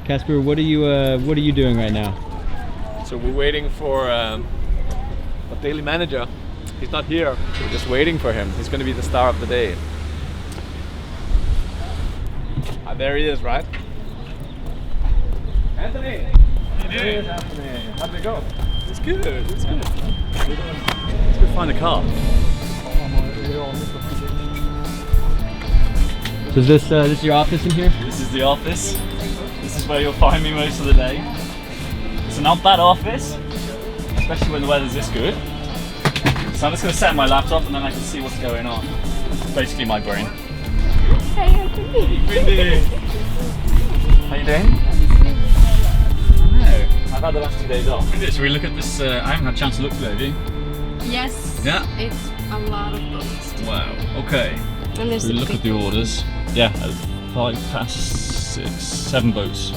Casper, what are you doing right now? So we're waiting for a daily manager. He's not here. We're just waiting for him. He's going to be the star of the day. Ah, there he is, right? Anthony! Hey, Anthony. How'd it go? It's good. It's good. Let's go find the car. So is this your office in here? This is the office. This is where you'll find me most of the day. It's a not bad office, especially when the weather's this good. So I'm just going to set my laptop and then I can see what's going on. It's basically my brain. Hey, Anthony. Hey, how you doing? I know. I've had the last 2 days off. Should we look at this? I haven't had a chance to look today, have you? Yes. Yeah. It's a lot of boats. Wow. Okay. And there's We look at the orders. Yeah, 5 past 6, 7 boats.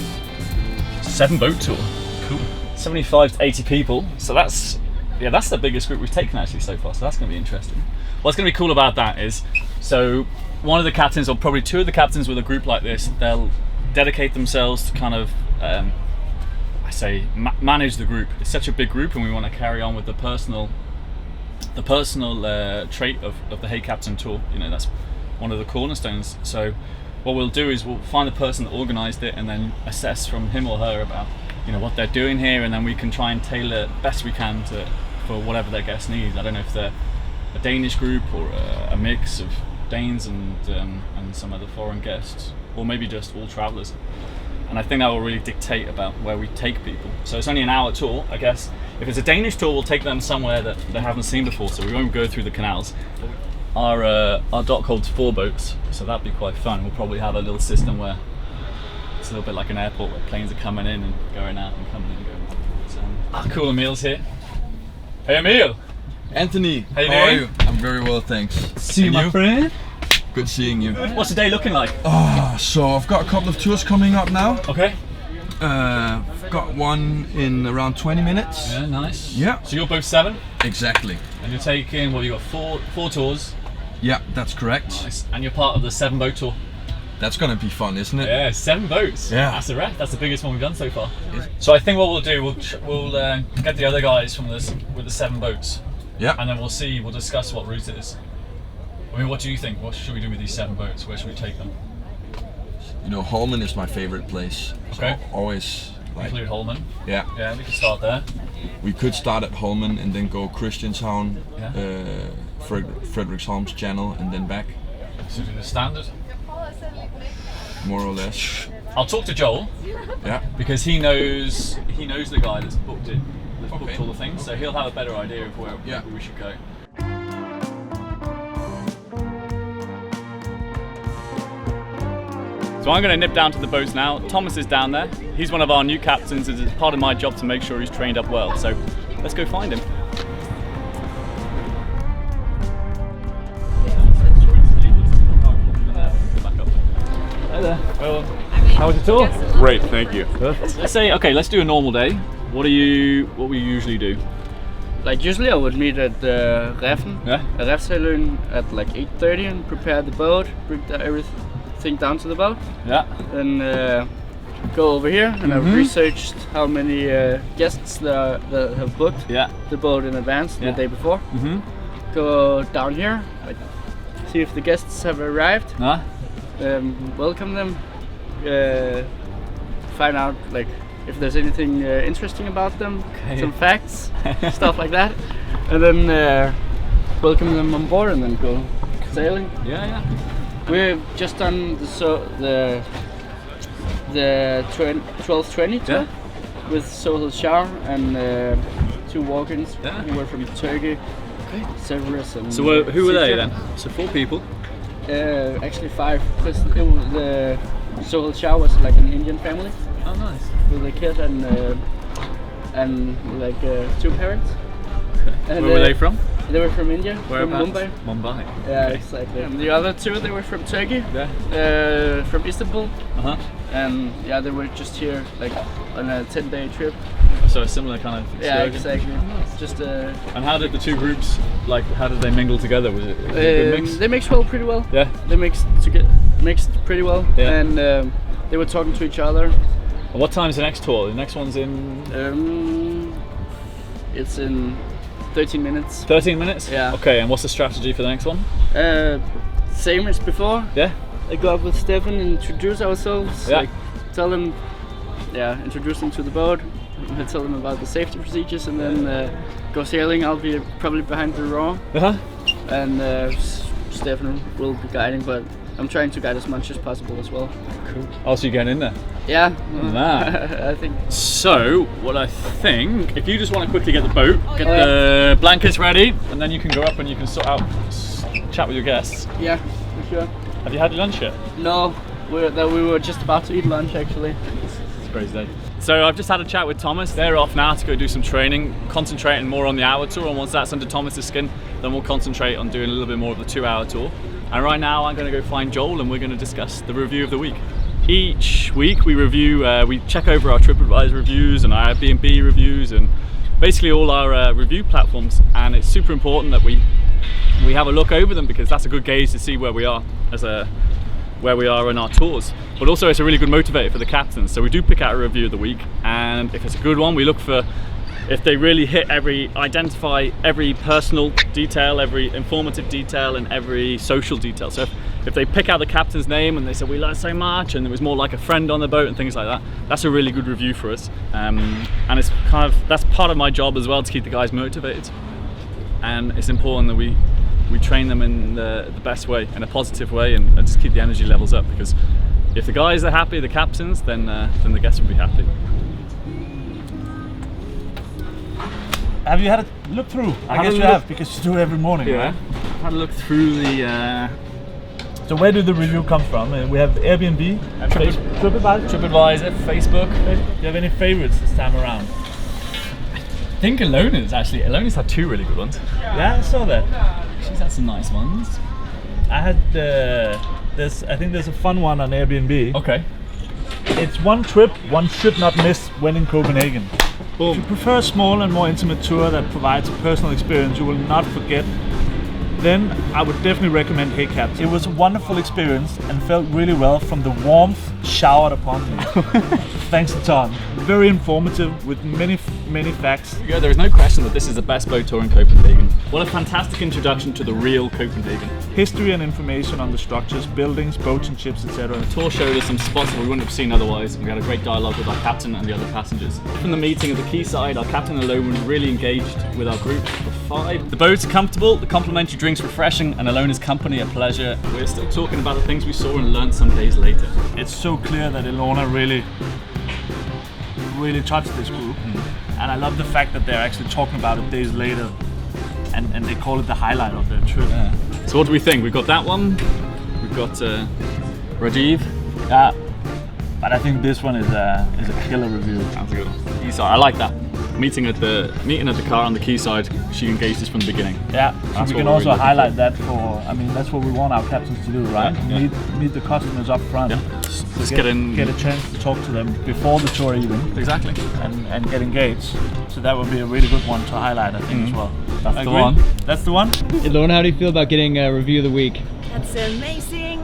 7 boat tour. Cool. 75 to 80 people. So that's the biggest group we've taken actually so far. So that's going to be interesting. What's going to be cool about that is, so one of the captains, or probably 2 of the captains with a group like this, they'll dedicate themselves to kind of, manage the group. It's such a big group, and we want to carry on with the personal trait of the Hey Captain tour. You know, that's one of the cornerstones. So what we'll do is we'll find the person that organised it and then assess from him or her about, you know, what they're doing here, and then we can try and tailor best we can for whatever their guests need. I don't know if they're a Danish group or a mix of Danes and some other foreign guests, or maybe just all travellers. And I think that will really dictate about where we take people. So it's only an hour tour, I guess. If it's a Danish tour, we'll take them somewhere that they haven't seen before, so we won't go through the canals. Our dock holds 4 boats, so that'd be quite fun. We'll probably have a little system where it's a little bit like an airport where planes are coming in and going out and coming in and going out. So, cool, Emil's here. Hey Emil! Anthony, how you how are doing? you? I'm very well, thanks. See you, my friend. Good seeing you. What's the day looking like? So I've got a couple of tours coming up now. Okay. I've got one in around 20 minutes. Yeah, nice. Yeah. So you're both 7? Exactly. And you're taking, you got 4 tours. Yeah, that's correct. Nice. And you're part of the 7 boat tour. That's gonna be fun, isn't it? Yeah, 7 boats. Yeah. That's a wreck. That's the biggest one we've done so far. So I think what we'll do, we'll get the other guys from this with the 7 boats. Yeah. And then we'll discuss what route it is. I mean, what do you think? What should we do with these 7 boats? Where should we take them? You know, Holmen is my favorite place. Okay. So always Include Holmen. Yeah. Yeah, we can start there. We could start at Holmen and then go Christianshavn, Frederiksholm's channel, and then back. So do the standard. More or less. I'll talk to Joel. Yeah. Because he knows the guy that's booked it. That's booked all the things, so he'll have a better idea of where we should go. So I'm going to nip down to the boats now. Thomas is down there. He's one of our new captains. It's part of my job to make sure he's trained up well. So let's go find him. Hi there. Well, how was your tour? Great, thank you. Let's do a normal day. What will you usually do? Like usually I would meet at Reffen, Refshaløen at like 8:30 and prepare the boat, bring everything down to the boat. Yeah. Then go over here and I've researched how many guests that have booked the boat in advance the day before. Go down here, see if the guests have arrived, welcome them, find out like if there's anything interesting about them, some facts, stuff like that, and then welcome them on board and then go sailing. Yeah. We've just done the 1220 tour with Sohel Shah and 2 walk-ins who were from Turkey, Severus and. So who were they then? So 4 people. Actually 5, because the Sohel Shah was like an Indian family. Oh, nice. With a kid and like 2 parents. And, where were they from? They were from India, Whereabouts? from Mumbai. Mumbai. Yeah, Okay. exactly. And the other 2, they were from Turkey, from Istanbul. And yeah, they were just here like on a 10-day trip. So a similar kind of excursion. Yeah, exactly. Just And how did the 2 groups, how did they mingle together? Was it a good mix? They mixed well, pretty well. Yeah. They mixed pretty well. Yeah. And they were talking to each other. And what time's the next tour? The next one's in... It's in 13 minutes. 13 minutes? Yeah. Okay, and what's the strategy for the next one? Same as before. Yeah? I go up with Stefan and introduce ourselves. Yeah. Like, tell them, introduce them to the boat. I tell them about the safety procedures, and then go sailing. I'll be probably behind the row. Uh-huh. And Stefan will be guiding, but I'm trying to guide as much as possible as well. Cool. Oh, so you're getting in there? Yeah. Nah. I think. So, what I think, if you just want to quickly get the boat, get the blankets ready, and then you can go up and you can sort out, chat with your guests. Yeah, for sure. Have you had lunch yet? No, we were just about to eat lunch actually. It's a crazy day. So I've just had a chat with Thomas. They're off now to go do some training, concentrating more on the hour tour, and once that's under Thomas's skin, then we'll concentrate on doing a little bit more of the 2-hour tour. And right now I'm going to go find Joel and we're going to discuss the review of the week. Each week we review, we check over our TripAdvisor reviews and our Airbnb reviews and basically all our review platforms, and it's super important that we have a look over them because that's a good gauge to see where we are where we are in our tours. But also it's a really good motivator for the captains. So we do pick out a review of the week, and if it's a good one, we look for if they really identify every personal detail, every informative detail, and every social detail. So if they pick out the captain's name and they say we learned so much and it was more like a friend on the boat and things like that, that's a really good review for us. And it's that's part of my job as well, to keep the guys motivated. And it's important that we train them in the best way, in a positive way, and just keep the energy levels up, because if the guys are happy, the captains, then the guests will be happy. Have you had a look through? I guess you have, because you do it every morning, right? I've had a look through the... So where did the review come from? We have Airbnb, TripAdvisor, Facebook. Do you have any favorites this time around? I think Alona's had 2 really good ones. Yeah, I saw that. She's had some nice ones. I had I think there's a fun one on Airbnb. Okay. It's one trip one should not miss when in Copenhagen. Boom. If you prefer a small and more intimate tour that provides a personal experience you will not forget, then I would definitely recommend Hey Capt. It was a wonderful experience and felt really well from the warmth showered upon me. Thanks a ton. Very informative with many facts. Yeah, there is no question that this is the best boat tour in Copenhagen. What a fantastic introduction to the real Copenhagen. History and information on the structures, buildings, boats and ships, etc. The tour showed us some spots that we wouldn't have seen otherwise. We had a great dialogue with our captain and the other passengers. From the meeting at the quayside, our captain alone was really engaged with our group of 5. The boats are comfortable, the complimentary drinks refreshing, and Alona's company a pleasure. We're still talking about the things we saw and learned some days later. It's so clear that Ilona really touched this group, and I love the fact that they're actually talking about it days later, and they call it the highlight of their trip. Yeah. So what do we think? We've got that one, we've got Rajiv. Yeah, but I think this one is a killer review. Sounds good. I like that. Meeting at the car on the quayside, she engaged us from the beginning. Yeah, so we can also highlight that that's what we want our captains to do, right? Yeah. Meet the customers up front. Yeah. Just get a chance to talk to them before the tour even. Exactly. And get engaged. So that would be a really good one to highlight, I think, as well. That's the one. That's the one. Ilona, how do you feel about getting a review of the week? That's amazing.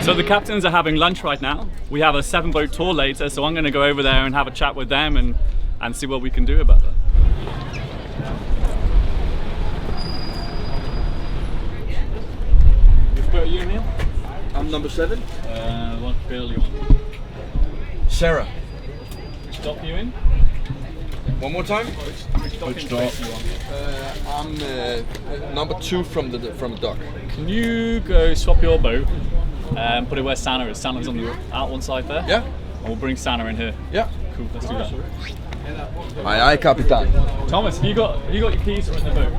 So the captains are having lunch right now. We have a 7-boat tour later, so I'm going to go over there and have a chat with them and see what we can do about that. Which boat are you in, Neil? I'm number 7. What girl do you want? Sarah. Which dock are you in? One more time. Which dock do you want? I'm number 2 from the dock. Can you go swap your boat and put it where Sanna is? Sanna's on the out one side there. Yeah. And we'll bring Sanna in here. Yeah. Cool. Let's do that. Aye, Kapitan. Thomas, have you got your keys or in the boat?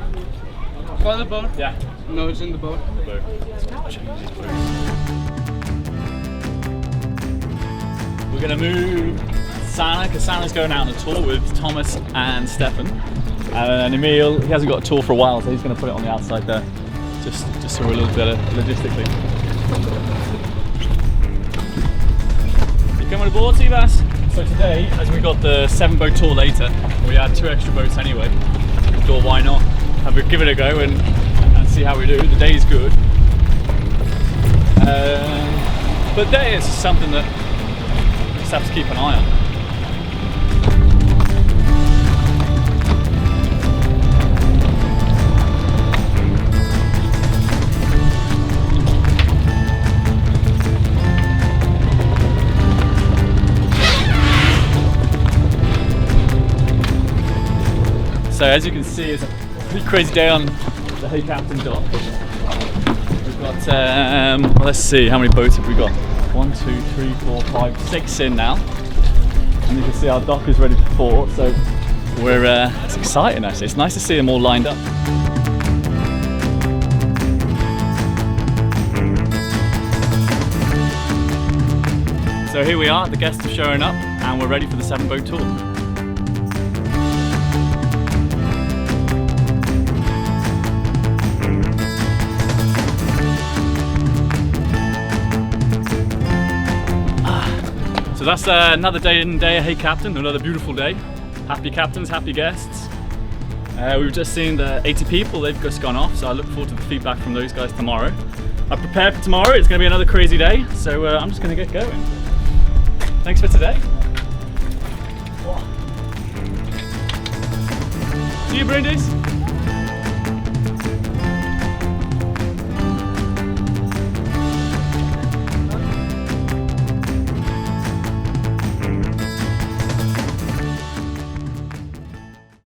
For the boat? Yeah. No, it's in the boat. In the boat. We're gonna move Sanna, because Sanna's going out on a tour with Thomas and Stefan. And Emil, he hasn't got a tour for a while, so he's gonna put it on the outside there. Just so we're a little bit logistically. You coming aboard, Sivas? So today, as we got the 7-boat tour later, we had 2 extra boats anyway. We thought, why not? Give it a go and see how we do. The day's good. But that is something that you just have to keep an eye on. So as you can see, it's a pretty crazy day on the Hey Captain dock. We've got, well, let's see, how many boats have we got? 1, 2, 3, 4, 5, 6 in now. And you can see our dock is ready for 4, so we're, it's exciting actually. It's nice to see them all lined up. So here we are, the guests are showing up and we're ready for the 7-boat tour. So that's another day in day at Hey Captain, another beautiful day. Happy captains, happy guests. We've just seen the 80 people, they've just gone off, so I look forward to the feedback from those guys tomorrow. I'm prepared for tomorrow, it's going to be another crazy day, so I'm just going to get going. Thanks for today. See you, Brindis.